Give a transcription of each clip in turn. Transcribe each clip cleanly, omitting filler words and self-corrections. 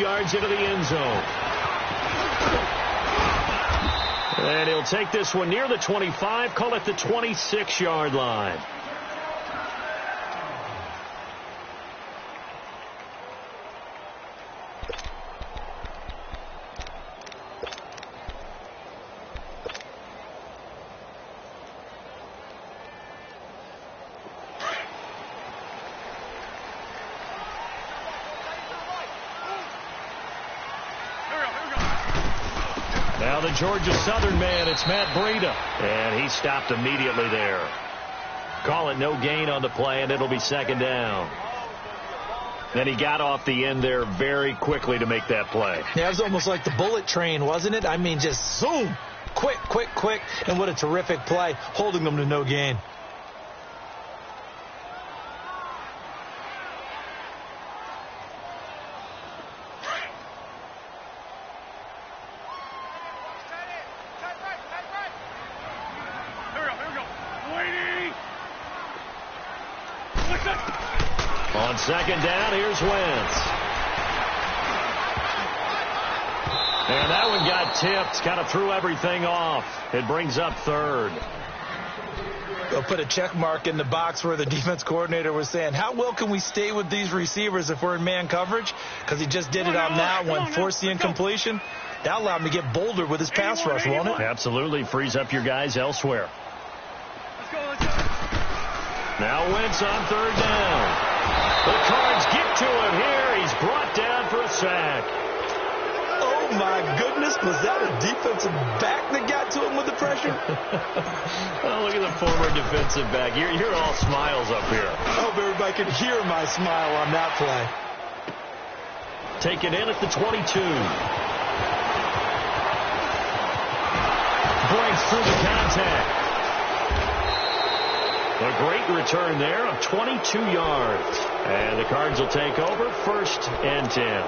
yards into the end zone. And he'll take this one near the 25, call it the 26-yard line. Now the Georgia Southern man, it's Matt Breida. And he stopped immediately there. Call it no gain on the play, and it'll be second down. And he got off the end there very quickly to make that play. Yeah, it was almost like the bullet train, wasn't it? I mean, just zoom. Quick, quick, quick. And what a terrific play, holding them to no gain. On second down, here's Wentz. And that one got tipped, kind of threw everything off. It brings up third. They'll put a check mark in the box where the defense coordinator was saying, how well can we stay with these receivers if we're in man coverage? Because he just did it on that one, forced the incompletion. That allowed him to get bolder with his pass rush, won't it? Absolutely. Frees up your guys elsewhere. Now Wentz on third down. The Cards get to him here. He's brought down for a sack. Oh, my goodness. Was that a defensive back that got to him with the pressure? Oh, look at the former defensive back. You're all smiles up here. I hope everybody can hear my smile on that play. Taken in at the 22. Breaks through the contact. A great return there of 22 yards. And the Cards will take over, 1st and 10.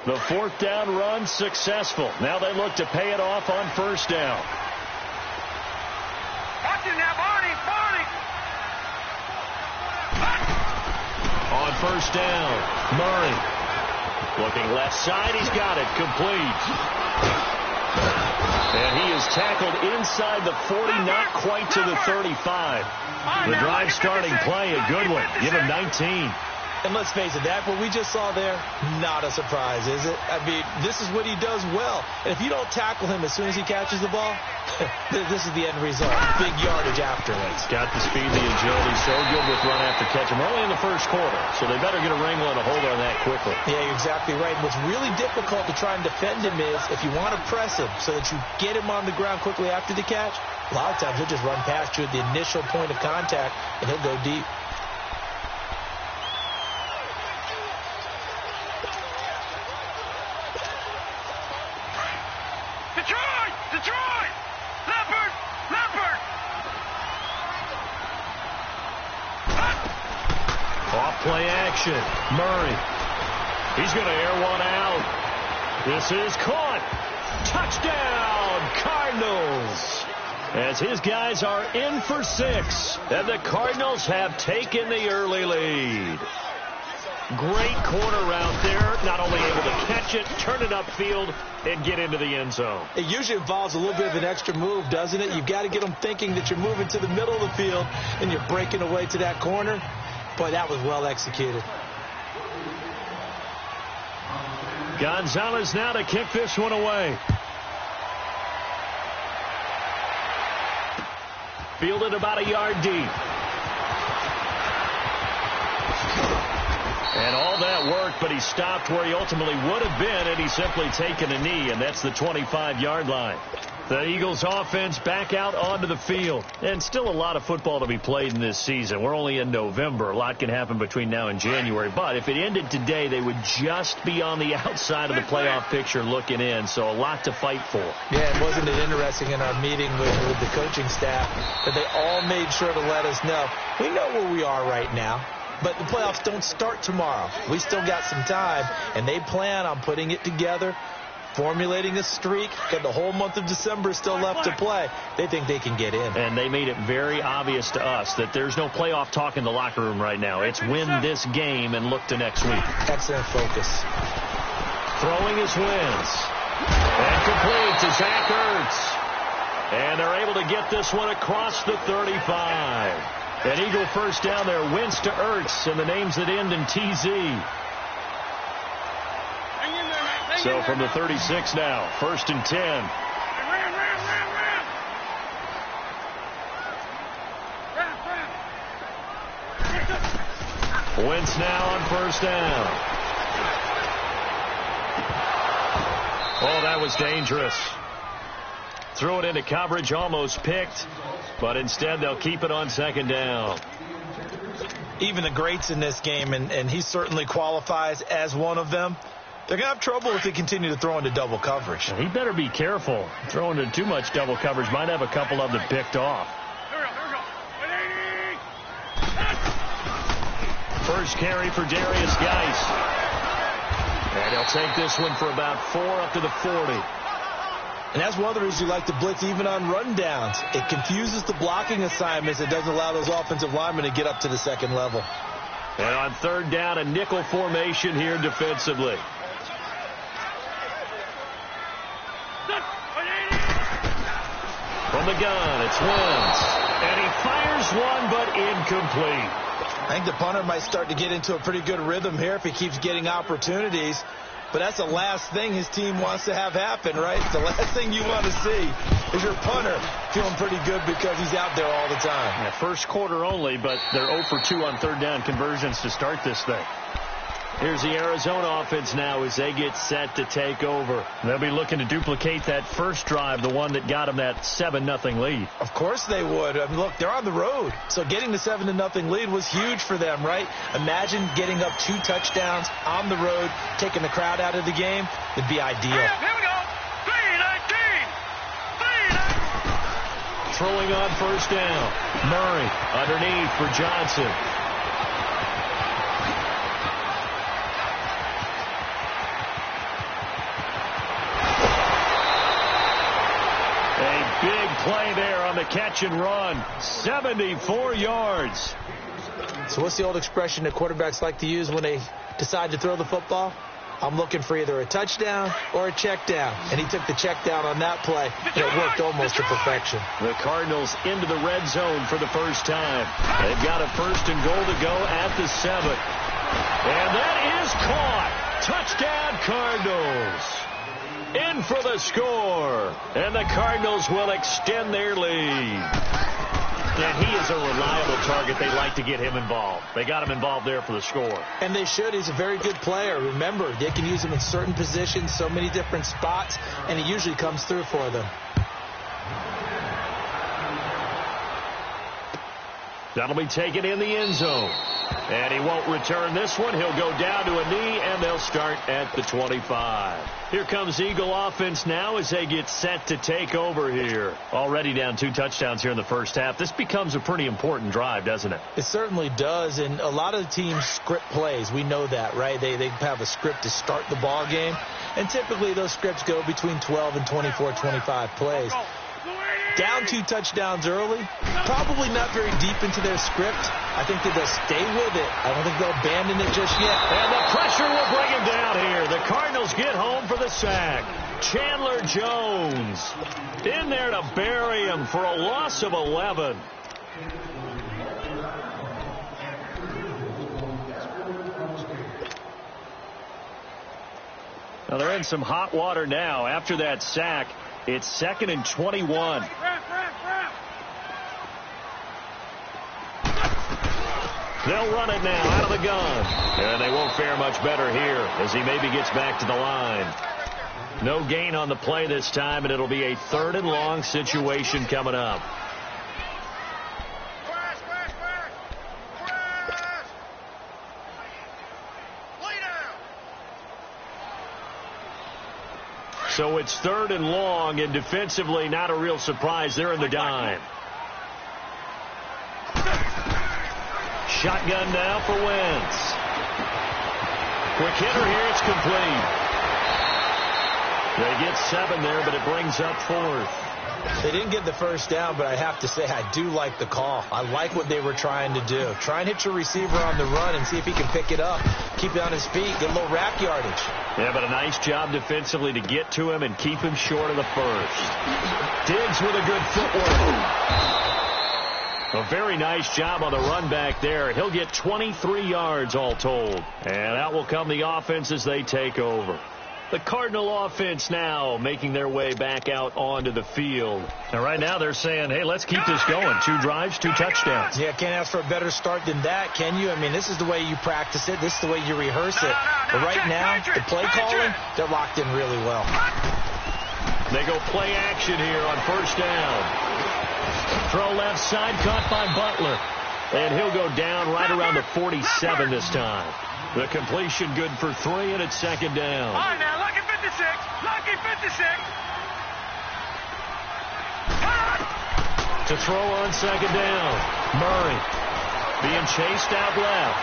The 4th down run successful. Now they look to pay it off on 1st down. On 1st down, Murray. Looking left side, he's got it, complete. And he is tackled inside the 40, not quite to the 35. The drive starting play, a good one. Give him 19. And let's face it, that what we just saw there, not a surprise, is it? I mean, this is what he does well. And if you don't tackle him as soon as he catches the ball, this is the end result. Big yardage after it. He's got the speed, the agility, so good with run after catch. We're only in the 1st quarter, so they better get a wrangle and a hold on that quickly. Yeah, you're exactly right. What's really difficult to try and defend him is if you want to press him so that you get him on the ground quickly after the catch, a lot of times he'll just run past you at the initial point of contact, and he'll go deep. Play action. Murray. He's going to air one out. This is caught. Touchdown, Cardinals. As his guys are in for 6. And the Cardinals have taken the early lead. Great corner route there. Not only able to catch it, turn it upfield, and get into the end zone. It usually involves a little bit of an extra move, doesn't it? You've got to get them thinking that you're moving to the middle of the field and you're breaking away to that corner. Boy, that was well executed. Gonzalez now to kick this one away. Fielded about a yard deep. And all that worked, but he stopped where he ultimately would have been had he simply taken a knee, and that's the 25-yard line. The Eagles offense back out onto the field. And still a lot of football to be played in this season. We're only in November. A lot can happen between now and January. But if it ended today, they would just be on the outside of the playoff picture looking in. So a lot to fight for. Yeah, and wasn't it interesting in our meeting with the coaching staff that they all made sure to let us know, we know where we are right now. but the playoffs don't start tomorrow. We still got some time, and they plan on putting it together, formulating a streak. Got the whole month of December still left to play. They think they can get in. And they made it very obvious to us that there's no playoff talk in the locker room right now. It's win this game and look to next week. Excellent focus. Throwing his wins. And complete to Zach Ertz. And they're able to get this one across the 35. An Eagle first down there. Wentz to Ertz, and the names that end in TZ. So from the 36 now, 1st and 10. Wentz now on 1st down. Oh, that was dangerous. Threw it into coverage, almost picked, but instead they'll keep it on 2nd down. Even the greats in this game, and he certainly qualifies as one of them, they're going to have trouble if they continue to throw into double coverage. He better be careful. Throwing into too much double coverage might have a couple of them picked off. First carry for Darius Geis. And he'll take this one for about 4 up to the 40. And that's one of the reasons you like to blitz even on rundowns. It confuses the blocking assignments. It doesn't allow those offensive linemen to get up to the 2nd level. And on 3rd down, a nickel formation here defensively. From the gun, it's Wentz. And he fires one, but incomplete. I think the punter might start to get into a pretty good rhythm here if he keeps getting opportunities. But that's the last thing his team wants to have happen, right? The last thing you want to see is your punter feeling pretty good because he's out there all the time. Yeah, first quarter only, but they're 0 for 2 on 3rd down conversions to start this thing. Here's the Arizona offense now as they get set to take over. They'll be looking to duplicate that first drive, the one that got them that 7-0 lead. Of course they would. I mean, look, they're on the road. So getting the 7-0 lead was huge for them, right? Imagine getting up 2 touchdowns on the road, taking the crowd out of the game. It'd be ideal. Here we go. 3-19. Throwing on 1st down. Murray underneath for Johnson. Big play there on the catch and run. 74 yards. So what's the old expression that quarterbacks like to use when they decide to throw the football? I'm looking for either a touchdown or a check down. And he took the check down on that play, and it worked almost to perfection. The Cardinals into the red zone for the first time. They've got a 1st and goal to go at the 7. And that is caught. Touchdown Cardinals. In for the score. And the Cardinals will extend their lead. And he is a reliable target. They like to get him involved. They got him involved there for the score. And they should. He's a very good player. Remember, they can use him in certain positions, so many different spots, and he usually comes through for them. That'll be taken in the end zone. And he won't return this one. He'll go down to a knee, and they'll start at the 25. Here comes Eagle offense now as they get set to take over here. Already down 2 touchdowns here in the first half. This becomes a pretty important drive, doesn't it? It certainly does, and a lot of the teams script plays. We know that, right? They have a script to start the ball game, and typically those scripts go between 12 and 24, 25 plays. Down 2 touchdowns early, probably not very deep into their script. I think that they'll stay with it. I don't think they'll abandon it just yet. And the pressure will bring him down here. The Cardinals get home for the sack. Chandler Jones in there to bury him for a loss of 11. Now they're in some hot water now after that sack. It's 2nd and 21. They'll run it now out of the gun. And they won't fare much better here as he maybe gets back to the line. No gain on the play this time, and it'll be a 3rd and long situation coming up. So it's 3rd and long, and defensively not a real surprise. They're in the dime. Shotgun now for Wentz. Quick hitter here. It's complete. They get 7 there, but it brings up 4th. They didn't get the first down, but I have to say I do like the call. I like what they were trying to do. Try and hit your receiver on the run and see if he can pick it up, keep it on his feet, get a little rack yardage. Yeah, but a nice job defensively to get to him and keep him short of the first. Diggs with a good footwork. A very nice job on the run back there. He'll get 23 yards all told. And out will come the offense as they take over. The Cardinal offense now making their way back out onto the field. And right now they're saying, hey, let's keep this going. 2 drives, 2 touchdowns. Yeah, can't ask for a better start than that, can you? I mean, this is the way you practice it. This is the way you rehearse it. But right now, the play calling, they're locked in really well. They go play action here on first down. Throw left side, caught by Butler. And he'll go down right around the 47 this time. The completion good for 3, and it's second down. All right, now, lucky 56. Lucky 56. To throw on second down. Murray being chased out left.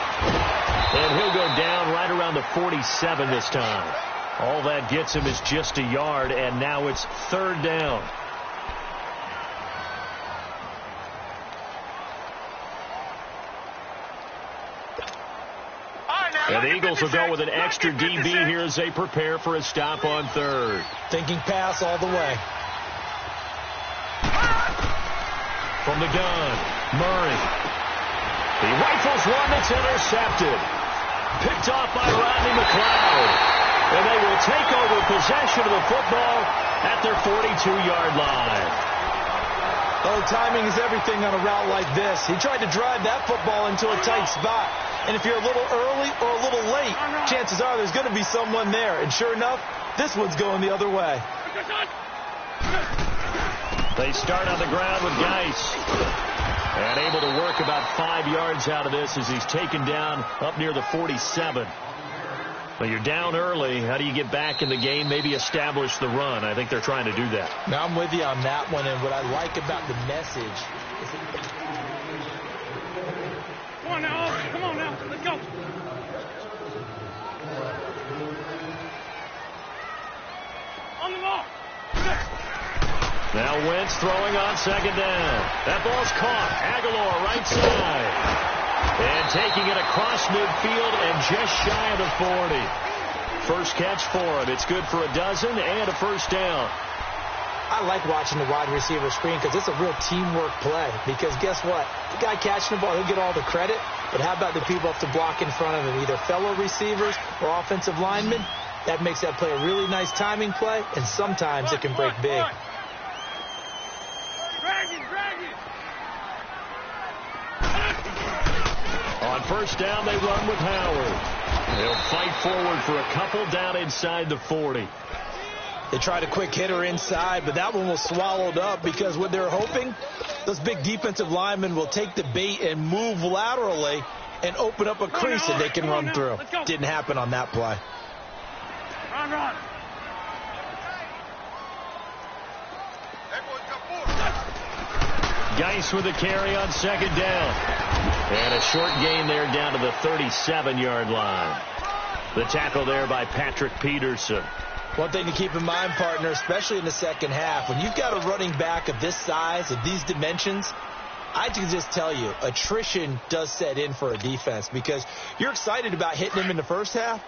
And he'll go down right around the 47 this time. All that gets him is just a yard, and now it's third down. And the Eagles will go with an extra DB here as they prepare for a stop on third. Thinking pass all the way. From the gun, Murray. He rifles one that's intercepted. Picked off by Rodney McLeod. And they will take over possession of the football at their 42-yard line. Oh, timing is everything on a route like this. He tried to drive that football into a tight spot. And if you're a little early or a little late, chances are there's going to be someone there. And sure enough, this one's going the other way. They start on the ground with Geis. And able to work about 5 yards out of this as he's taken down up near the 47. Well, you're down early. How do you get back in the game? Maybe establish the run. I think they're trying to do that. Now I'm with you on that one. And what I like about the message is Come on now. Come on now. Let's go. On the ball. Now Wentz throwing on second down. That ball's caught. Aguilar right side. And taking it across midfield and just shy of the 40. First catch for him. It's good for a dozen and a first down. I like watching the wide receiver screen because it's a real teamwork play. Because guess what? The guy catching the ball, he'll get all the credit. But how about the people up to block in front of him, either fellow receivers or offensive linemen? That makes that play a really nice timing play, and sometimes it can break big. On first down, they run with Howard. They'll fight forward for a couple down inside the 40. They tried a quick hitter inside, but that one was swallowed up because what they're hoping, those big defensive linemen will take the bait and move laterally and open up a crease that they can run through. Didn't happen on that play. Run. Geis with a carry on second down. And a short gain there down to the 37-yard line. The tackle there by Patrick Peterson. One thing to keep in mind, partner, especially in the second half, when you've got a running back of this size, of these dimensions, I can just tell you, attrition does set in for a defense because you're excited about hitting him in the first half.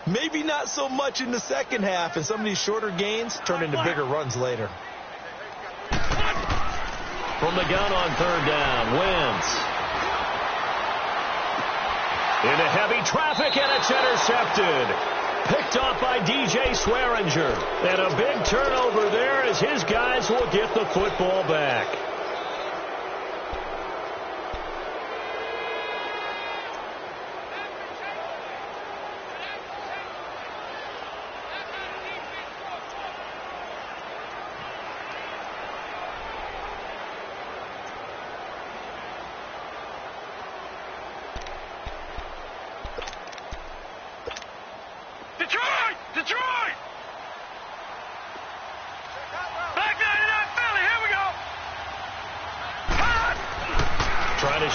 Maybe not so much in the second half, and some of these shorter gains turn into bigger runs later. From the gun on third down, Wentz. Into heavy traffic, and it's intercepted. Picked off by DJ Swearinger. And a big turnover there as his guys will get the football back. Detroit! Back 99 Philly, here we go!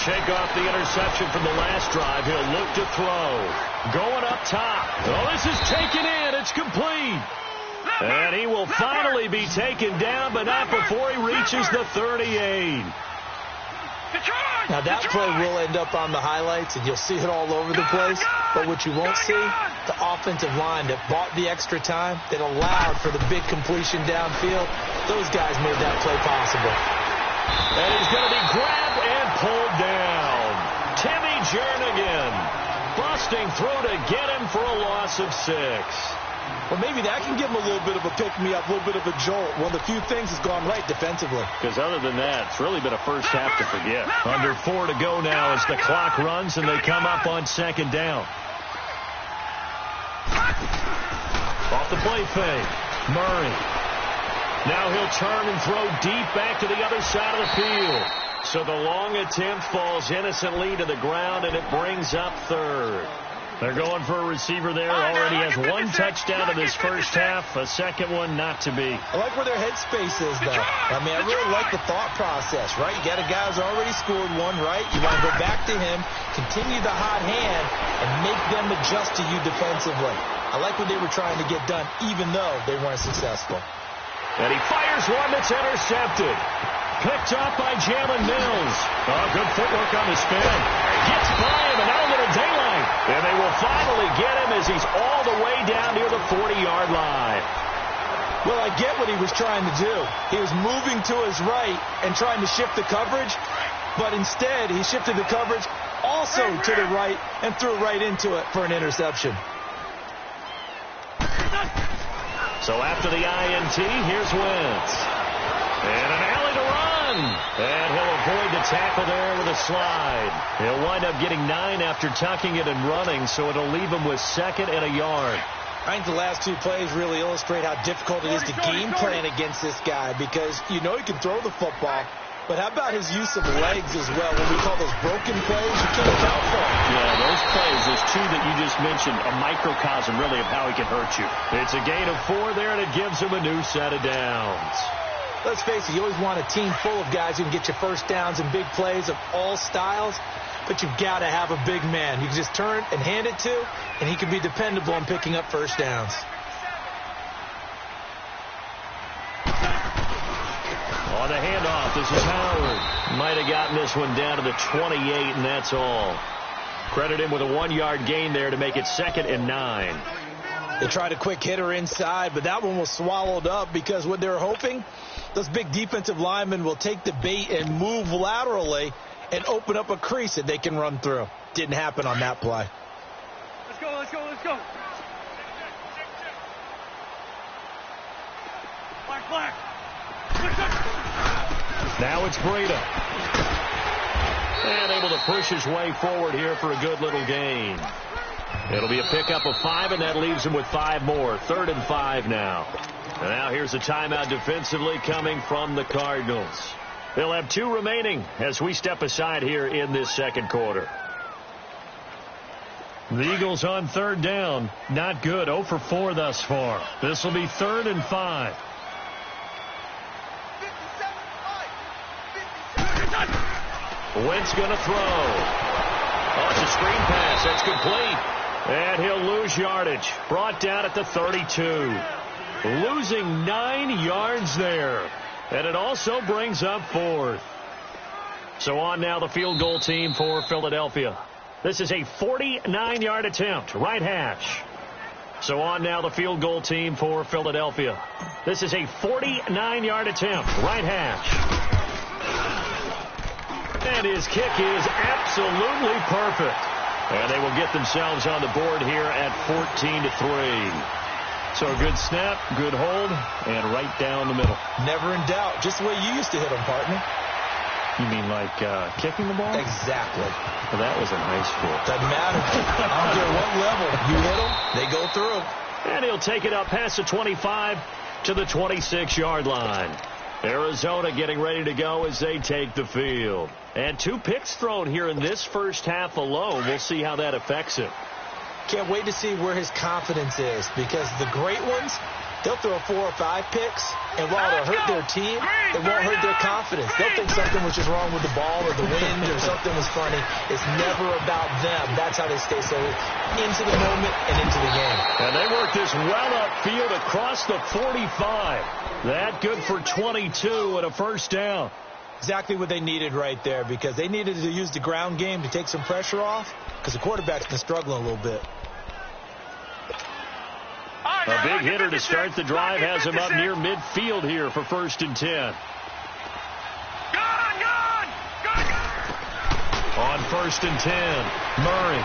shake off the interception from the last drive. He'll look to throw. Going up top. Oh, this is taken in. It's complete. And he will finally be taken down, but not before he reaches the 38. Now, that play will end up on the highlights, and you'll see it all over the place. But what you won't see, the offensive line that bought the extra time, that allowed for the big completion downfield, those guys made that play possible. And he's going to be grabbed and pulled down. Timmy Jernigan busting through to get him for a loss of 6. Well, maybe that can give him a little bit of a pick-me-up, a little bit of a jolt. One of the few things has gone right defensively. Because other than that, it's really been a first half to forget. Under 4 to go now as the clock runs and they come up on second down. Off the play fake, Murray. Now he'll turn and throw deep back to the other side of the field. So the long attempt falls innocently to the ground, and it brings up third. They're going for a receiver there. Already has 1 touchdown in this first half. A second one not to be. I like where their headspace is, though. I mean, I really like the thought process, right? You got a guy who's already scored one, right? You want to go back to him, continue the hot hand, and make them adjust to you defensively. I like what they were trying to get done, even though they weren't successful. And he fires one that's intercepted. Picked up by Jalen Mills. Oh, good footwork on the spin. Gets by him, and now a little daylight. And they will finally get him as he's all the way down near the 40-yard line. Well, I get what he was trying to do. He was moving to his right and trying to shift the coverage, but instead he shifted the coverage also to the right and threw right into it for an interception. So after the INT, here's Wentz. And an alley to run. And he'll avoid the tackle there with a slide. He'll wind up getting 9 after tucking it and running, so it'll leave him with 2nd and a yard. I think the last 2 plays really illustrate how difficult it is to game plan against this guy, because you know he can throw the football, but how about his use of legs as well? When we call those broken plays, you can't account for them. Yeah, those plays, those 2 that you just mentioned, a microcosm really of how he can hurt you. It's a gain of 4 there, and it gives him a new set of downs. Let's face it, you always want a team full of guys who can get you first downs and big plays of all styles, but you've got to have a big man you can just turn and hand it to, and he can be dependable on picking up first downs. On the handoff, this is Howard. Might have gotten this one down to the 28, and that's all. Credit him with a 1-yard gain there to make it 2nd and 9. They tried a quick hitter inside, but that one was swallowed up because what they were hoping, those big defensive linemen will take the bait and move laterally and open up a crease that they can run through. Didn't happen on that play. Let's go, let's go, let's go. Black. Now it's Breida. And able to push his way forward here for a good little gain. It'll be a pickup of 5, and that leaves him with 5 more. 3rd and 5 now. And now here's a timeout defensively coming from the Cardinals. They'll have 2 remaining as we step aside here in this second quarter. The Eagles on 3rd down. Not good. 0 for 4 thus far. This will be 3rd and 5. Wentz going to throw. Oh, it's a screen pass. That's complete. And he'll lose yardage. Brought down at the 32. Losing 9 yards there. And it also brings up 4th. So on now the field goal team for Philadelphia. This is a 49-yard attempt. Right hash. So on now the field goal team for Philadelphia. This is a 49-yard attempt. Right hash. And his kick is absolutely perfect. And they will get themselves on the board here at 14-3. So a good snap, good hold, and right down the middle. Never in doubt. Just the way you used to hit them, partner. You mean like kicking the ball? Exactly. Well, that was in high school. Doesn't matter. I don't care what level. You hit them, they go through. And he'll take it up past the 25 to the 26-yard line. Arizona getting ready to go as they take the field. And 2 picks thrown here in this first half alone. We'll see how that affects it. Can't wait to see where his confidence is, because the great ones, they'll throw 4 or 5 picks, and while it'll hurt their team, it won't hurt their confidence. They'll think something was just wrong with the ball or the wind or something was funny. It's never about them. That's how they stay so into the moment and into the game. And they work this well upfield across the 45. That good for 22 and a first down. Exactly what they needed right there, because they needed to use the ground game to take some pressure off, because the quarterback's been struggling a little bit. A big hitter to start the drive has him up near midfield here for 1st and 10. On 1st and 10, Murray.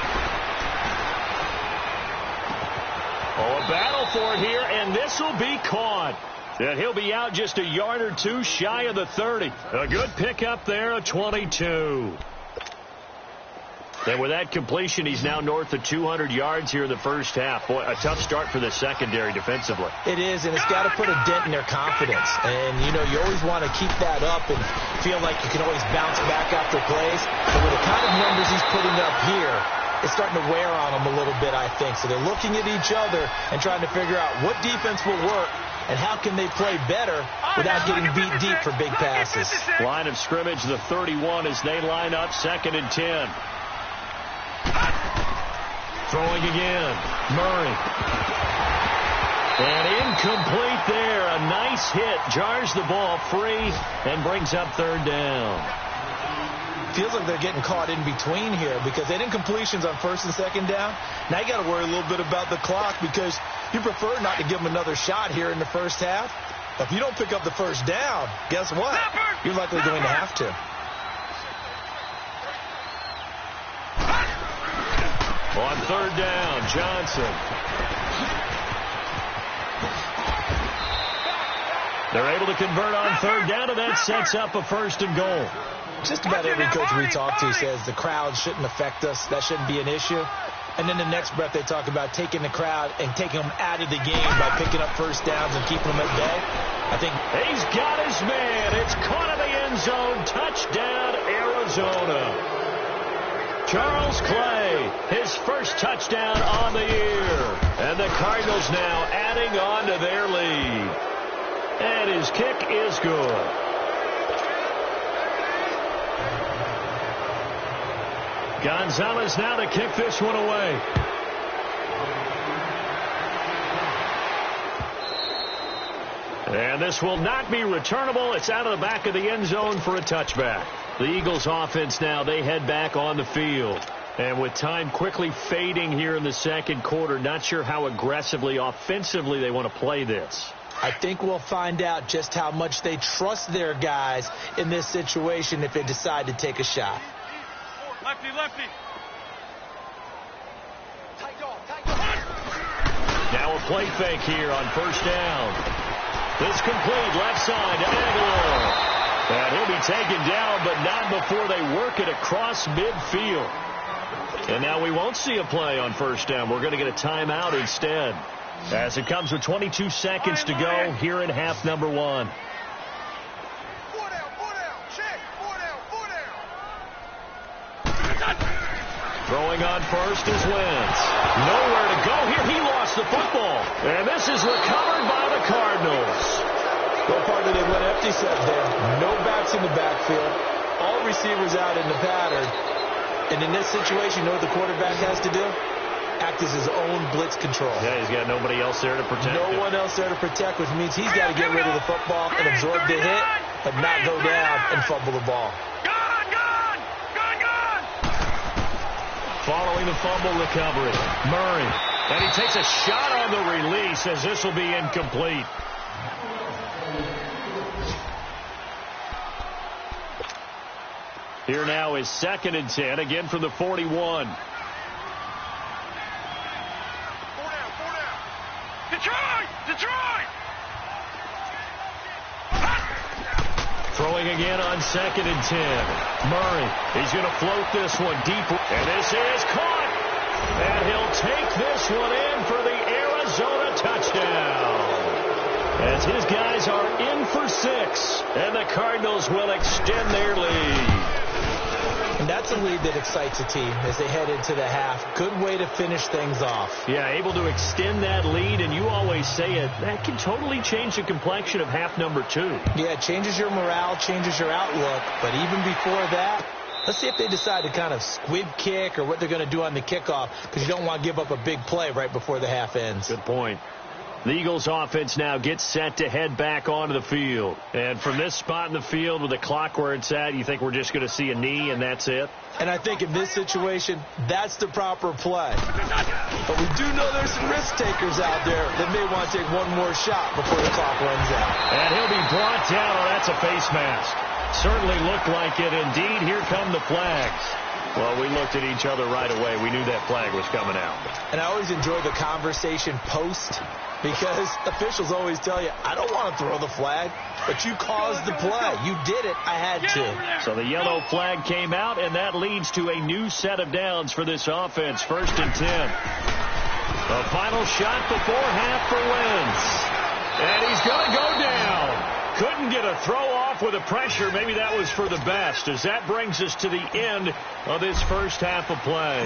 Oh, a battle for it here, and this will be caught. And he'll be out just a yard or two shy of the 30. A good pickup there, a 22. And with that completion, he's now north of 200 yards here in the first half. Boy, a tough start for the secondary defensively. It is, and it's got to put a dent in their confidence. And, you know, you always want to keep that up and feel like you can always bounce back after plays. But with the kind of numbers he's putting up here, it's starting to wear on them a little bit, I think. So they're looking at each other and trying to figure out what defense will work and how can they play better without getting beat deep for big passes. Line of scrimmage, the 31 as they line up 2nd and 10. Throwing again, Murray. And incomplete there. A nice hit. Jars the ball free and brings up 3rd down. Feels like they're getting caught in between here, because they didn't completions on 1st and 2nd down. Now you got to worry a little bit about the clock, because you prefer not to give them another shot here in the first half. But if you don't pick up the first down, guess what? You're likely going to have to. On 3rd down, Johnson. They're able to convert on 3rd down, and that sets up a 1st and goal. Just about every coach we talk to says the crowd shouldn't affect us. That shouldn't be an issue. And then the next breath they talk about taking the crowd and taking them out of the game by picking up first downs and keeping them at bay. I think he's got his man. It's caught in the end zone. Touchdown, Arizona. Charles Clay, his first touchdown on the year. And the Cardinals now adding on to their lead. And his kick is good. Gonzalez now to kick this one away. And this will not be returnable. It's out of the back of the end zone for a touchback. The Eagles offense now, they head back on the field. And with time quickly fading here in the second quarter, not sure how aggressively, offensively they want to play this. I think we'll find out just how much they trust their guys in this situation if they decide to take a shot. Lefty, lefty. Now a play fake here on 1st down. It's complete, left side to Aguilar. And he'll be taken down, but not before they work it across midfield. And now we won't see a play on 1st down. We're going to get a timeout instead, as it comes with 22 seconds to go here in half number 1. Throwing on first is Wentz. Nowhere to go here. He lost the football. And this is recovered by the Cardinals. What part did they went empty set there? No backs in the backfield. All receivers out in the pattern. And in this situation, you know what the quarterback has to do? Act as his own blitz control. Yeah, he's got nobody else there to protect him. No one else there to protect, which means he's got to get rid of the football and absorb the hit, but not go down and fumble the ball. Following the fumble recovery, Murray. And he takes a shot on the release, as this will be incomplete. Here now is 2nd and 10, again from the 41. Detroit! Throwing again on 2nd and 10. Murray, he's going to float this one deep. And this is caught. And he'll take this one in for the Arizona touchdown. As his guys are in for 6. And the Cardinals will extend their lead. And that's a lead that excites a team as they head into the half. Good way to finish things off. Yeah, able to extend that lead, and you always say it, that can totally change the complexion of half number 2. Yeah, it changes your morale, changes your outlook. But even before that, let's see if they decide to kind of squib kick or what they're going to do on the kickoff, because you don't want to give up a big play right before the half ends. Good point. The Eagles offense now gets set to head back onto the field. And from this spot in the field with the clock where it's at, you think we're just going to see a knee and that's it? And I think in this situation, that's the proper play. But we do know there's some risk takers out there that may want to take one more shot before the clock runs out. And he'll be brought down. Oh, that's a face mask. Certainly looked like it. Indeed, here come the flags. Well, we looked at each other right away. We knew that flag was coming out. And I always enjoy the conversation post, because officials always tell you, I don't want to throw the flag, but you caused the play. You did it. I had to. So the yellow flag came out, and that leads to a new set of downs for this offense. 1st and 10. The final shot before half for Wentz. And he's going to go down. Couldn't get a throw off with the pressure. Maybe that was for the best, as that brings us to the end of this first half of play.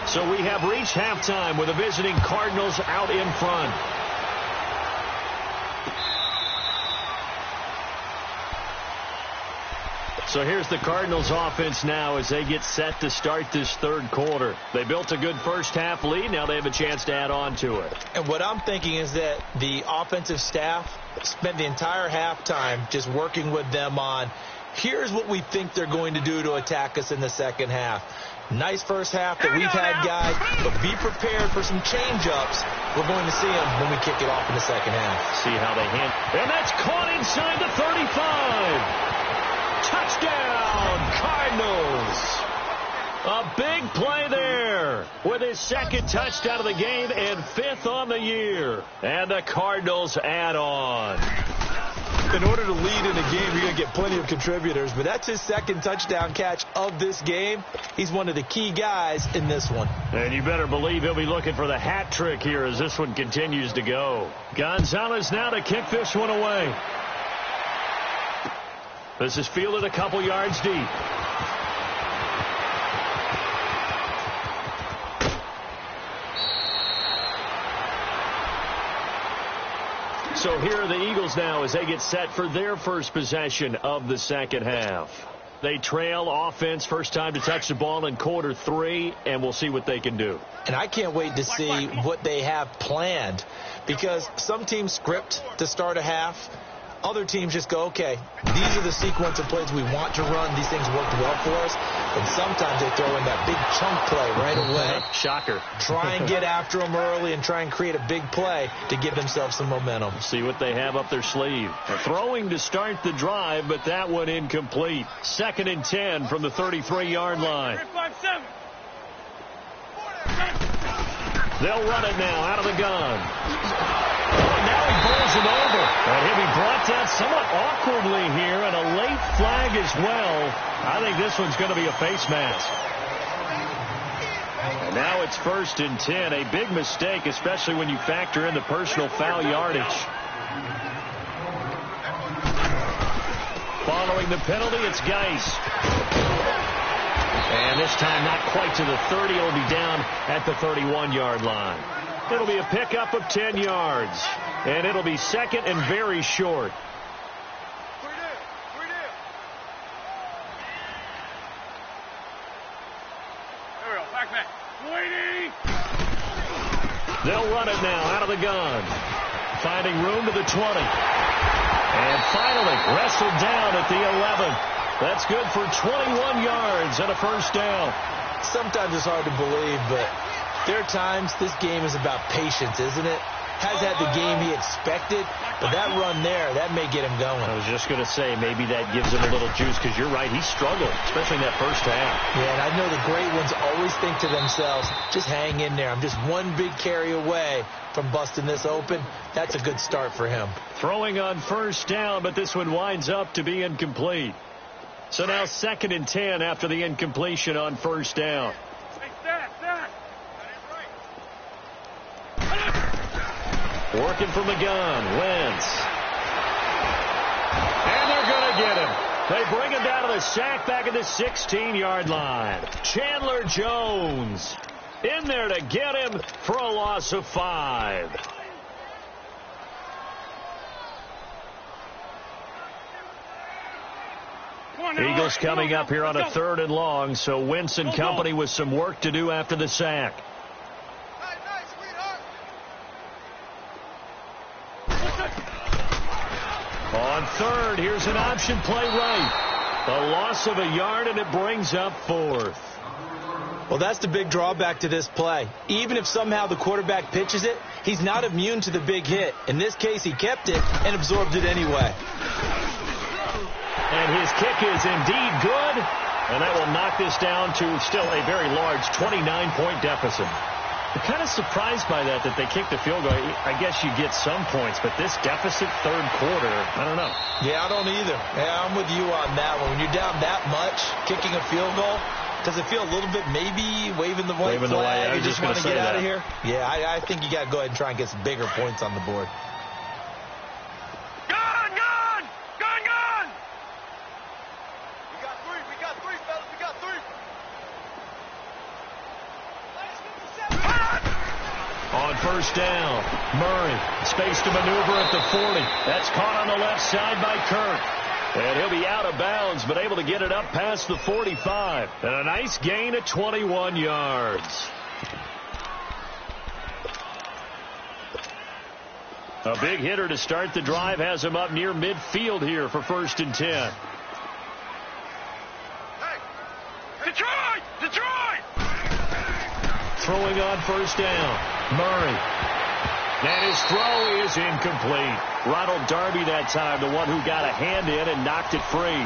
So we have reached halftime with the visiting Cardinals out in front. So here's the Cardinals offense now as they get set to start this third quarter. They built a good first half lead. Now they have a chance to add on to it. And what I'm thinking is that the offensive staff spent the entire halftime just working with them on, here's what we think they're going to do to attack us in the second half. Nice first half that we've had, guys, but be prepared for some change-ups. We're going to see them when we kick it off in the second half. See how they handle. And that's caught inside the 35. Touchdown, Cardinals. A big play there with his second touchdown of the game and 5th on the year. And the Cardinals add on. In order to lead in a game, you're going to get plenty of contributors, but that's his second touchdown catch of this game. He's one of the key guys in this one. And you better believe he'll be looking for the hat trick here as this one continues to go. Gonzalez now to kick this one away. This is fielded a couple yards deep. So here are the Eagles now as they get set for their first possession of the second half. They trail offense, first time to touch the ball in quarter 3, and we'll see what they can do. And I can't wait to see what they have planned, because some teams script to start a half. Other teams just go, okay, these are the sequence of plays we want to run. These things worked well for us. And sometimes they throw in that big chunk play right away. Shocker. Try and get after them early and try and create a big play to give themselves some momentum. See what they have up their sleeve. Throwing to start the drive, but that one incomplete. 2nd and 10 from the 33-yard line. They'll run it now out of the gun. Now he bowls it over. And he'll be brought down somewhat awkwardly here, and a late flag as well. I think this one's going to be a face mask. And now it's 1st and 10. A big mistake, especially when you factor in the personal foul yardage. Following the penalty, it's Geis. And this time not quite to the 30. It'll be down at the 31-yard line. It'll be a pickup of 10 yards. And it'll be 2nd and very short. There we go. Back. Waiting. They'll run it now out of the gun. Finding room to the 20. And finally wrestled down at the 11. That's good for 21 yards and a first down. Sometimes it's hard to believe, but there are times this game is about patience, isn't it? Has had the game he expected, but that run there, that may get him going. I was just going to say, maybe that gives him a little juice, because you're right, he struggled, especially in that first half. Yeah, and I know the great ones always think to themselves, just hang in there. I'm just one big carry away from busting this open. That's a good start for him. Throwing on first down, but this one winds up to be incomplete. So now 2nd and 10 after the incompletion on first down. Working from the gun, Wentz. And they're going to get him. They bring him down to the sack back at the 16-yard line. Chandler Jones in there to get him for a loss of 5. Eagles coming up here on a 3rd and long, so Wentz and company with some work to do after the sack. On 3rd, here's an option play right. A loss of a yard, and it brings up 4th. Well, that's the big drawback to this play. Even if somehow the quarterback pitches it, he's not immune to the big hit. In this case, he kept it and absorbed it anyway. And his kick is indeed good, and that will knock this down to still a very large 29-point deficit. I'm kind of surprised by that they kicked the field goal. I guess you get some points, but this deficit 3rd quarter, I don't know. Yeah, I don't either. Yeah, I'm with you on that one. When you're down that much, kicking a field goal, does it feel a little bit maybe waving the white flag? You just want to get out of here? Yeah, I think you got to go ahead and try and get some bigger points on the board. On 1st down, Murray, space to maneuver at the 40. That's caught on the left side by Kirk. And he'll be out of bounds, but able to get it up past the 45. And a nice gain at 21 yards. A big hitter to start the drive has him up near midfield here for 1st and 10. Hey! Detroit! Detroit! Throwing on 1st down. Murray. And his throw is incomplete. Ronald Darby that time, the one who got a hand in and knocked it free.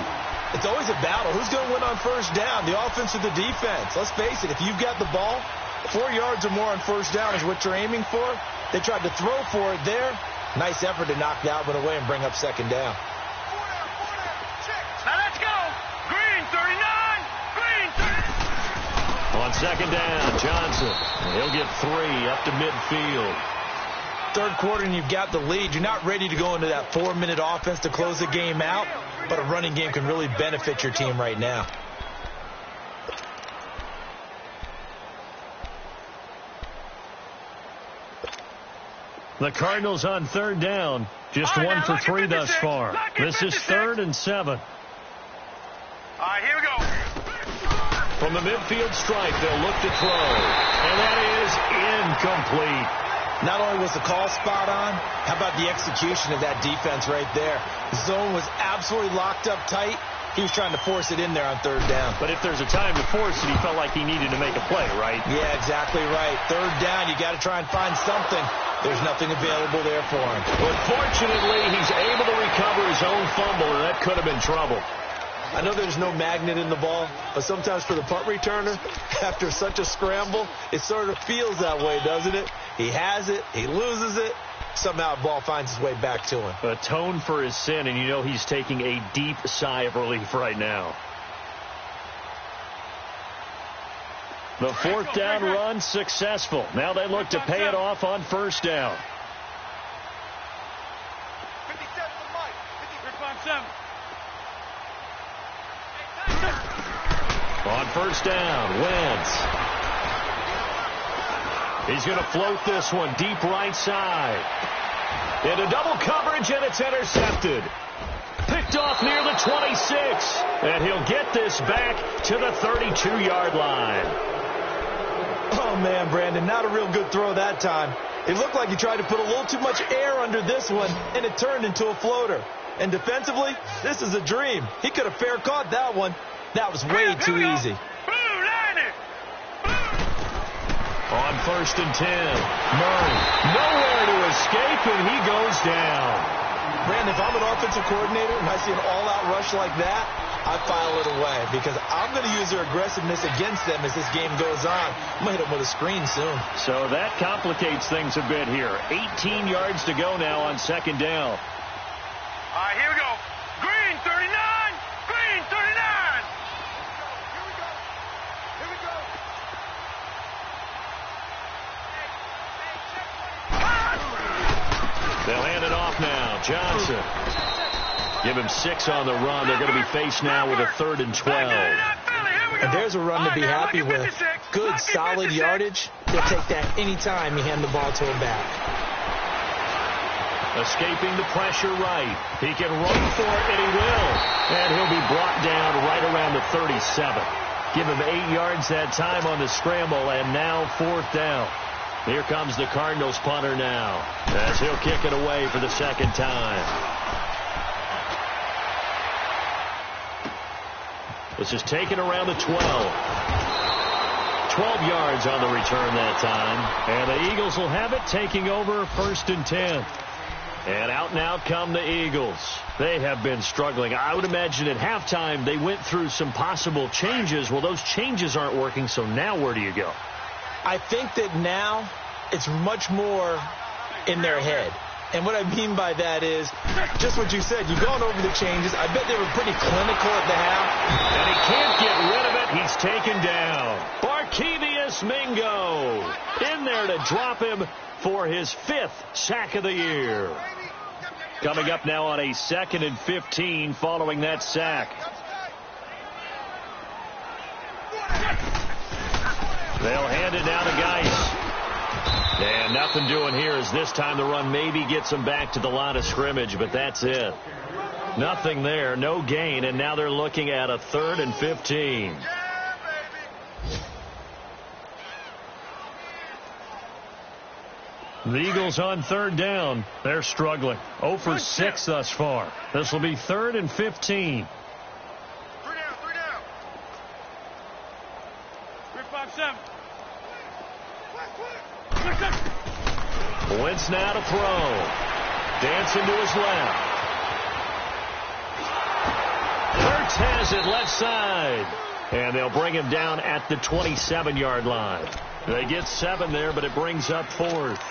It's always a battle. Who's going to win on 1st down, the offense or the defense? Let's face it, if you've got the ball, 4 yards or more on 1st down is what you're aiming for. They tried to throw for it there. Nice effort to knock that one away and bring up 2nd down. Now let's go. Green 39. Green 39. On 2nd down, Johnson. He'll get 3 up to midfield. 3rd quarter and you've got the lead. You're not ready to go into that 4-minute offense to close the game out, but a running game can really benefit your team right now. The Cardinals on 3rd down. Just 1 for 3 thus far. This is 3rd and 7. All right, here we go. From the midfield stripe, they'll look to throw. And that is incomplete. Not only was the call spot on, how about the execution of that defense right there? The zone was absolutely locked up tight. He was trying to force it in there on 3rd down. But if there's a time to force it, he felt like he needed to make a play, right? Yeah, exactly right. 3rd down, you got to try and find something. There's nothing available there for him. But fortunately, he's able to recover his own fumble, and that could have been trouble. I know there's no magnet in the ball, but sometimes for the punt returner, after such a scramble, it sort of feels that way, doesn't it? He has it, he loses it, somehow the ball finds its way back to him. Atone for his sin, and you know he's taking a deep sigh of relief right now. The 4th down run successful. Now they look to pay it off on 1st down. 57 Mike. 57. On 1st down, Wentz. He's going to float this one deep right side. Into double coverage, and it's intercepted. Picked off near the 26. And he'll get this back to the 32-yard line. Oh, man, Brandon, not a real good throw that time. It looked like he tried to put a little too much air under this one, and it turned into a floater. And defensively, this is a dream. He could have fair caught that one. That was way too easy. On 1st and 10, Murray, nowhere to escape, and he goes down. Brandon, if I'm an offensive coordinator and I see an all-out rush like that, I file it away because I'm going to use their aggressiveness against them as this game goes on. I'm going to hit them with a screen soon. So that complicates things a bit here. 18 yards to go now on 2nd down. All right, here we go. Green 39. Green 39. Here we go. They'll hand it off now. Johnson. Give him 6 on the run. They're going to be faced now with a 3rd and 12. And there's a run to be happy with. Good, solid yardage. They'll take that anytime you hand the ball to him back. Escaping the pressure right. He can run for it, and he will. And he'll be brought down right around the 37. Give him 8 yards that time on the scramble, and now 4th down. Here comes the Cardinals punter now, as he'll kick it away for the 2nd time. This is taken around the 12. 12 yards on the return that time. And the Eagles will have it, taking over 1st and 10. And out come the Eagles. They have been struggling. I would imagine at halftime they went through some possible changes. Well, those changes aren't working, so now where do you go? I think that now it's much more in their head. And what I mean by that is just what you said. You've gone over the changes. I bet they were pretty clinical at the half. And he can't get rid of it. He's taken down. Barkevious Mingo in there to drop him for his 5th sack of the year. Coming up now on a 2nd and 15 following that sack. They'll hand it down to Geis. And nothing doing here as this time the run maybe gets them back to the line of scrimmage, but that's it. Nothing there, no gain, and now they're looking at a 3rd and 15. The Eagles on 3rd down. They're struggling. 0 for 6 thus far. This will be 3rd and 15. 3 down. 3-5-7. Wentz now to throw. Dancing to his left. Hurts has it left side. And they'll bring him down at the 27-yard line. They get 7 there, but it brings up 4th.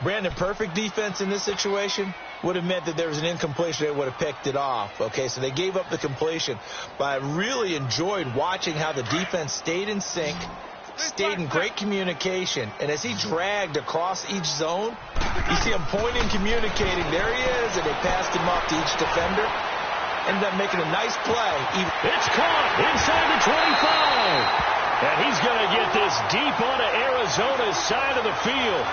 Brandon, perfect defense in this situation would have meant that there was an incompletion. They would have picked it off. Okay, so they gave up the completion. But I really enjoyed watching how the defense stayed in sync, stayed in great communication. And as he dragged across each zone, you see him pointing, communicating. There he is, and they passed him up to each defender. Ended up making a nice play. It's caught inside the 25. And he's going to get this deep onto Arizona's side of the field.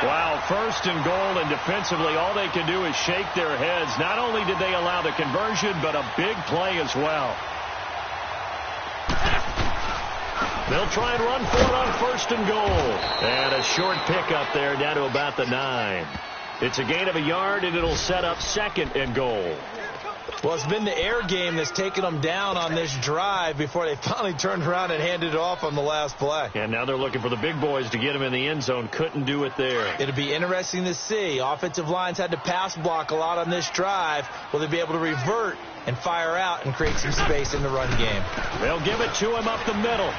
Wow, 1st and goal, and defensively all they can do is shake their heads. Not only did they allow the conversion, but a big play as well. They'll try and run for it on 1st and goal. And a short pickup there down to about the 9. It's a gain of a yard, and it'll set up 2nd and goal. Well, it's been the air game that's taken them down on this drive before they finally turned around and handed it off on the last play. And now they're looking for the big boys to get him in the end zone. Couldn't do it there. It'll be interesting to see. Offensive lines had to pass block a lot on this drive. Will they be able to revert and fire out and create some space in the run game? They'll give it to him up the middle.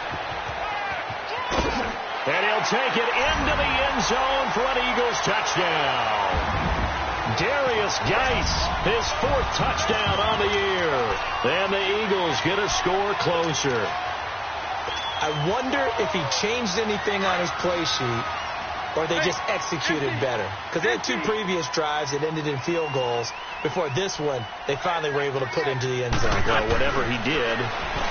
And he'll take it into the end zone for an Eagles touchdown. Darius Geis, his 4th touchdown on the year. And the Eagles get a score closer. I wonder if he changed anything on his play sheet or they just executed better. Because they had 2 previous drives that ended in field goals. Before this one, they finally were able to put into the end zone. Well, whatever he did,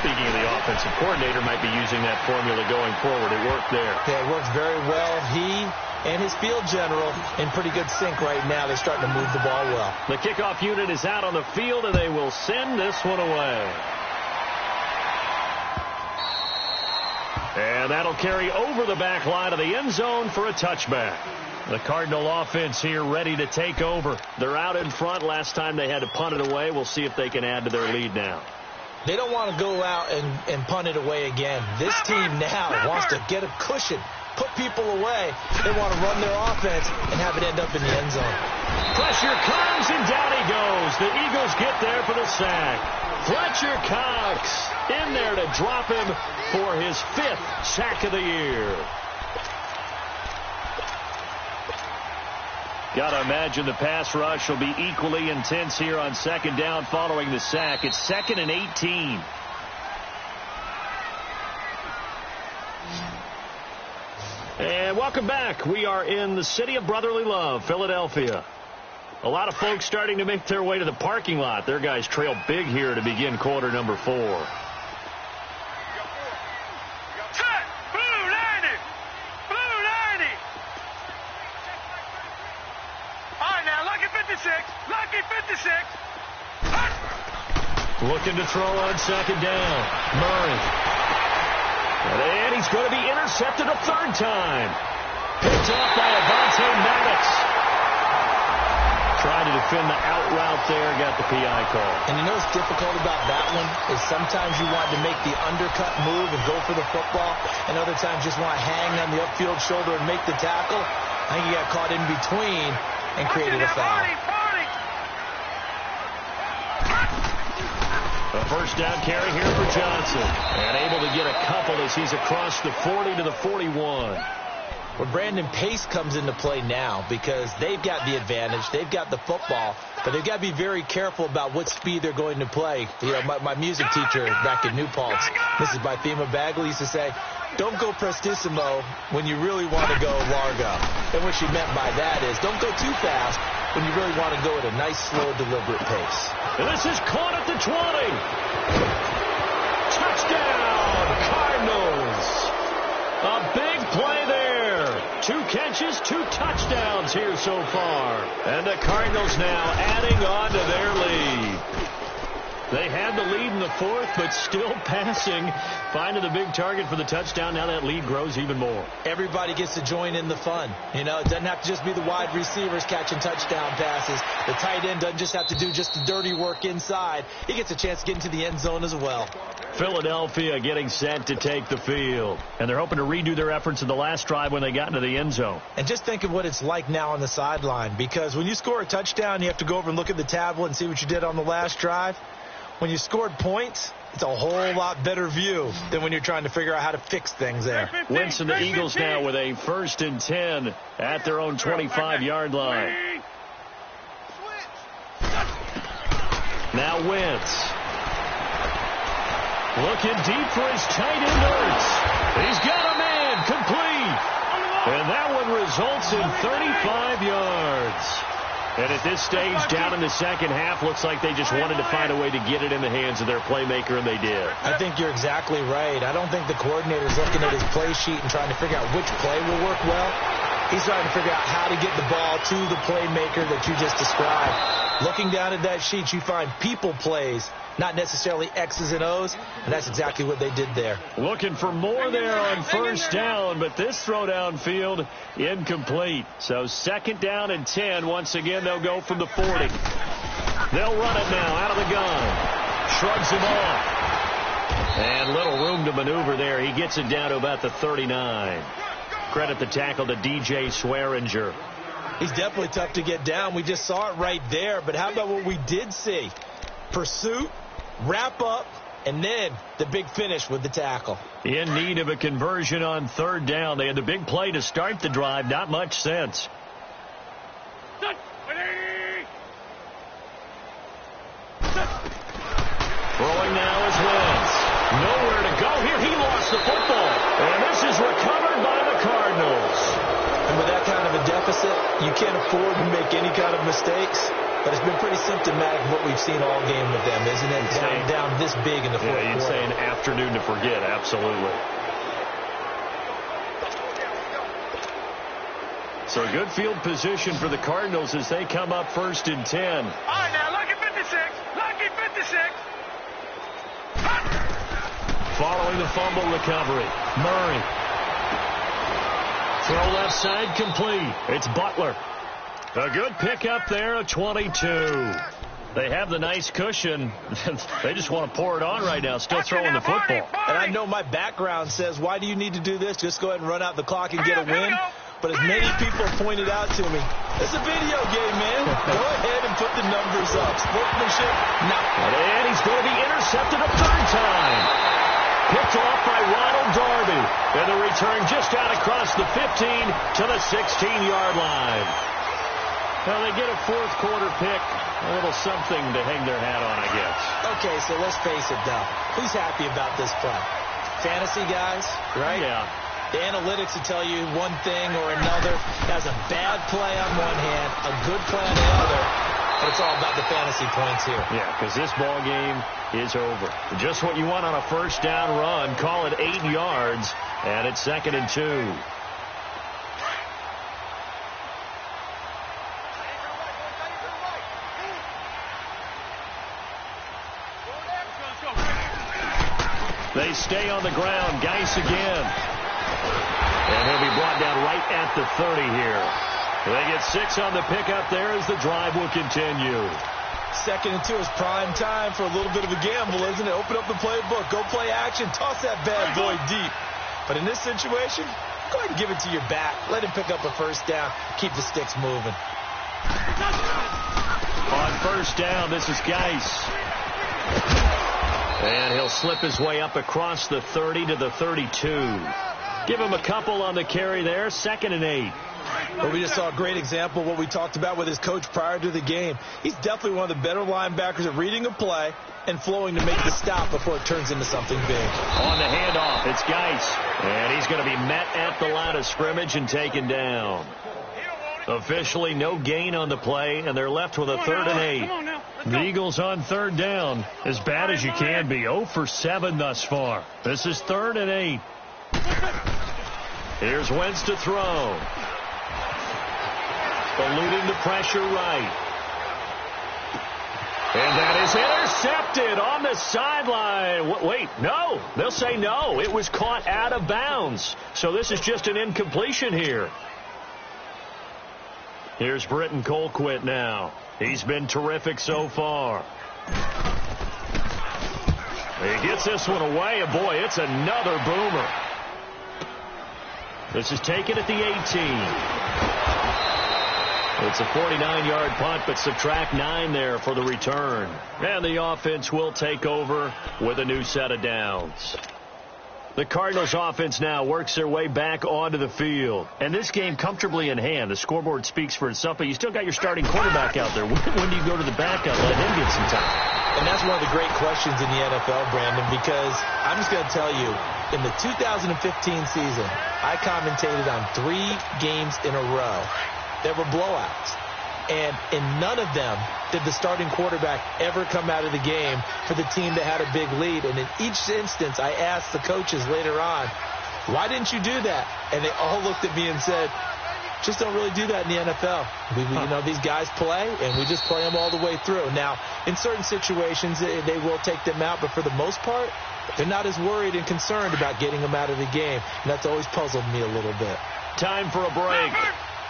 speaking of the offensive coordinator, might be using that formula going forward. It worked there. Yeah, it worked very well. He and his field general in pretty good sync right now. They're starting to move the ball well. The kickoff unit is out on the field, and they will send this one away. And that'll carry over the back line of the end zone for a touchback. The Cardinal offense here ready to take over. They're out in front. Last time they had to punt it away. We'll see if they can add to their lead now. They don't want to go out and punt it away again. This team now wants to get a cushion, put people away. They want to run their offense and have it end up in the end zone. Pressure comes, and down he goes. The Eagles get there for the sack. Fletcher Cox in there to drop him for his 5th sack of the year. Got to imagine the pass rush will be equally intense here on 2nd down following the sack. It's 2nd and 18. And welcome back. We are in the city of brotherly love, Philadelphia. A lot of folks starting to make their way to the parking lot. Their guys trail big here to begin quarter number 4. Set. Blue 90. Blue 90. All right, now, lucky 56. Lucky 56. Looking to throw on second down. Murray. And he's going to be intercepted a third time. Picked off by Avonte Maddox. Tried to defend the out route there, got the PI call. And you know what's difficult about that one is sometimes you want to make the undercut move and go for the football, and other times just want to hang on the upfield shoulder and make the tackle. I think he got caught in between and created a foul. A first down carry here for Johnson. And able to get a couple as he's across the 40 to the 41. Well, Brandon, pace comes into play now because they've got the advantage. They've got the football, but they've got to be very careful about what speed they're going to play. You know, my music teacher back in New Paltz, Mrs. Bythema Bagley, used to say, don't go prestissimo when you really want to go largo. And what she meant by that is don't go too fast when you really want to go at a nice, slow, deliberate pace. And this is caught at the 20. Touchdown, Cardinals. A big play there. 2 catches, 2 touchdowns here so far. And the Cardinals now adding on to their lead. They had the lead in the 4th, but still passing. Finding the big target for the touchdown. Now that lead grows even more. Everybody gets to join in the fun. You know, it doesn't have to just be the wide receivers catching touchdown passes. The tight end doesn't just have to do just the dirty work inside. He gets a chance to get into the end zone as well. Philadelphia getting set to take the field. And they're hoping to redo their efforts in the last drive when they got into the end zone. And just think of what it's like now on the sideline. Because when you score a touchdown, you have to go over and look at the tablet and see what you did on the last drive. When you scored points, it's a whole lot better view than when you're trying to figure out how to fix things there. Wentz and the Eagles now with a 1st and 10 at their own 25-yard line. Now Wentz. Looking deep for his tight end Ertz. He's got a man complete. And that one results in 35 yards. And at this stage, down in the second half, looks like they just wanted to find a way to get it in the hands of their playmaker, and they did. I think you're exactly right. I don't think the coordinator's looking at his play sheet and trying to figure out which play will work well. He's trying to figure out how to get the ball to the playmaker that you just described. Looking down at that sheet, you find people plays, not necessarily X's and O's, and that's exactly what they did there. Looking for more there on first down, but this throw downfield incomplete. So 2nd down and 10. Once again, they'll go from the 40. They'll run it now out of the gun. Shrugs him off. And little room to maneuver there. He gets it down to about the 39. Credit the tackle to DJ Swearinger. He's definitely tough to get down. We just saw it right there. But how about what we did see? Pursuit, wrap up, and then the big finish with the tackle. In need of a conversion on 3rd down. They had the big play to start the drive. Not much sense. Throwing now is Wentz. Nowhere to go here. He lost the football. And this is recovered by the Cardinals. And with that kind of a deficit, you can't afford to make any kind of mistakes. But it's been pretty symptomatic of what we've seen all game with them, isn't it? Down this big in the 4th quarter. Yeah, you'd say an afternoon to forget. Absolutely. So good field position for the Cardinals as they come up 1st and 10. All right, now, lucky 56. Lucky 56. Following the fumble recovery, Murray. Throw left side complete. It's Butler. A good pickup there, a 22. They have the nice cushion. They just want to pour it on right now, still throwing the football. And I know my background says, why do you need to do this? Just go ahead and run out the clock and get a win. But as many people pointed out to me, it's a video game, man. Go ahead and put the numbers up. Sportsmanship, no. And he's going to be intercepted a 3rd time. Picked off by Ronald Darby. And the return just out across the 15 to the 16-yard line. Well, they get a 4th quarter pick. A little something to hang their hat on, I guess. Okay, so let's face it, though. Who's happy about this play? Fantasy guys, right? Yeah. The analytics will tell you one thing or another. Has a bad play on one hand, a good play on the other. But it's all about the fantasy points here. Yeah, because this ball game is over. Just what you want on a first down run. Call it 8 yards, and it's 2nd and 2. They stay on the ground. Geis again. And he'll be brought down right at the 30 here. They get 6 on the pickup there as the drive will continue. 2nd and 2 is prime time for a little bit of a gamble, isn't it? Open up the playbook. Go play action. Toss that bad boy deep. But in this situation, go ahead and give it to your back. Let him pick up a first down. Keep the sticks moving. On first down, this is Geis. And he'll slip his way up across the 30 to the 32. Give him a couple on the carry there. 2nd and 8. Well, we just saw a great example of what we talked about with his coach prior to the game. He's definitely one of the better linebackers at reading a play and flowing to make the stop before it turns into something big. On the handoff, it's Geis. And he's going to be met at the line of scrimmage and taken down. Officially no gain on the play, and they're left with a 3rd and 8. The Eagles on 3rd down, as bad as you can be. 0 for 7 thus far. This is 3rd and 8. Here's Wentz to throw. Eluding the pressure right. And that is intercepted on the sideline. Wait, no. They'll say no. It was caught out of bounds. So this is just an incompletion here. Here's Britton Colquitt now. He's been terrific so far. He gets this one away, and boy, it's another boomer. This is taken at the 18. It's a 49-yard punt, but subtract 9 there for the return. And the offense will take over with a new set of downs. The Cardinals offense now works their way back onto the field. And this game comfortably in hand. The scoreboard speaks for itself, but you still got your starting quarterback out there. When do you go to the backup? Let him get some time. And that's one of the great questions in the NFL, Brandon, because I'm just going to tell you, in the 2015 season, I commentated on 3 games in a row that were blowouts. And in none of them did the starting quarterback ever come out of the game for the team that had a big lead. And in each instance, I asked the coaches later on, why didn't you do that? And they all looked at me and said, just don't really do that in the NFL. You know, these guys play, and we just play them all the way through. Now, in certain situations, they will take them out, but for the most part, they're not as worried and concerned about getting them out of the game. And that's always puzzled me a little bit. Time for a break.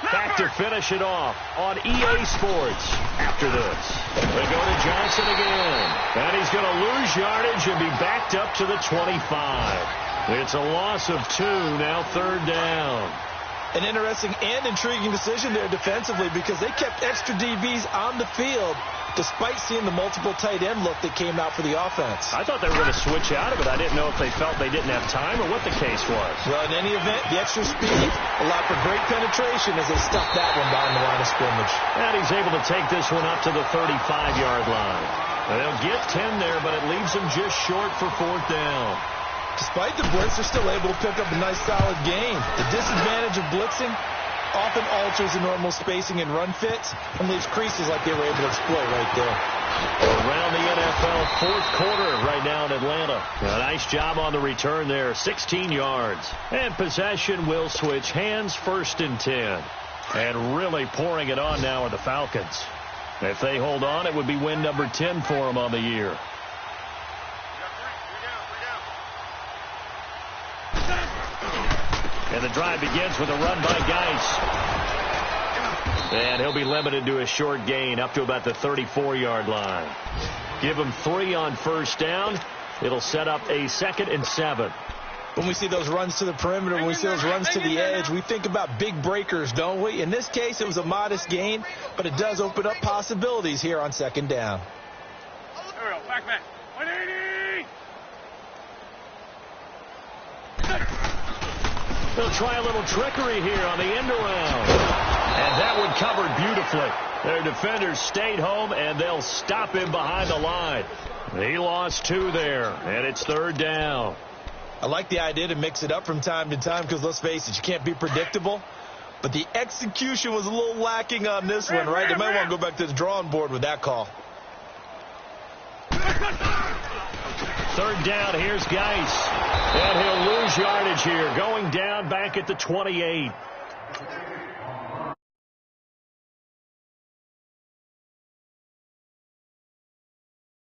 Back to finish it off on EA Sports after this. They go to Johnson again. And he's going to lose yardage and be backed up to the 25. It's a loss of 2, now 3rd down. An interesting and intriguing decision there defensively because they kept extra DBs on the field despite seeing the multiple tight end look that came out for the offense. I thought they were going to switch out of it. I didn't know if they felt they didn't have time or what the case was. Well, in any event, the extra speed allowed for great penetration as they stuffed that one down the line of scrimmage. And he's able to take this one up to the 35-yard line. They'll get 10 there, but it leaves them just short for 4th down. Despite the blitz, they're still able to pick up a nice solid gain. The disadvantage of blitzing often alters the normal spacing and run fits and leaves creases like they were able to exploit right there. Around the NFL, 4th quarter right now in Atlanta. A nice job on the return there, 16 yards. And possession will switch hands, 1st and 10. And really pouring it on now are the Falcons. If they hold on, it would be win number 10 for them on the year. And the drive begins with a run by Geis. And he'll be limited to a short gain up to about the 34-yard line. Give him 3 on first down. It'll set up a 2nd and 7. When we see those runs to the perimeter, when we see those runs to the edge, we think about big breakers, don't we? In this case, it was a modest gain, but it does open up possibilities here on 2nd down. There we go. Back. 180. They'll try a little trickery here on the end around. And that one covered beautifully. Their defenders stayed home, and they'll stop him behind the line. He lost 2 there, and it's 3rd down. I like the idea to mix it up from time to time because, let's face it, you can't be predictable. But the execution was a little lacking on this one, right? They might want to go back to the drawing board with that call. Third down, here's Geis. And he'll lose yardage here, going down back at the 28.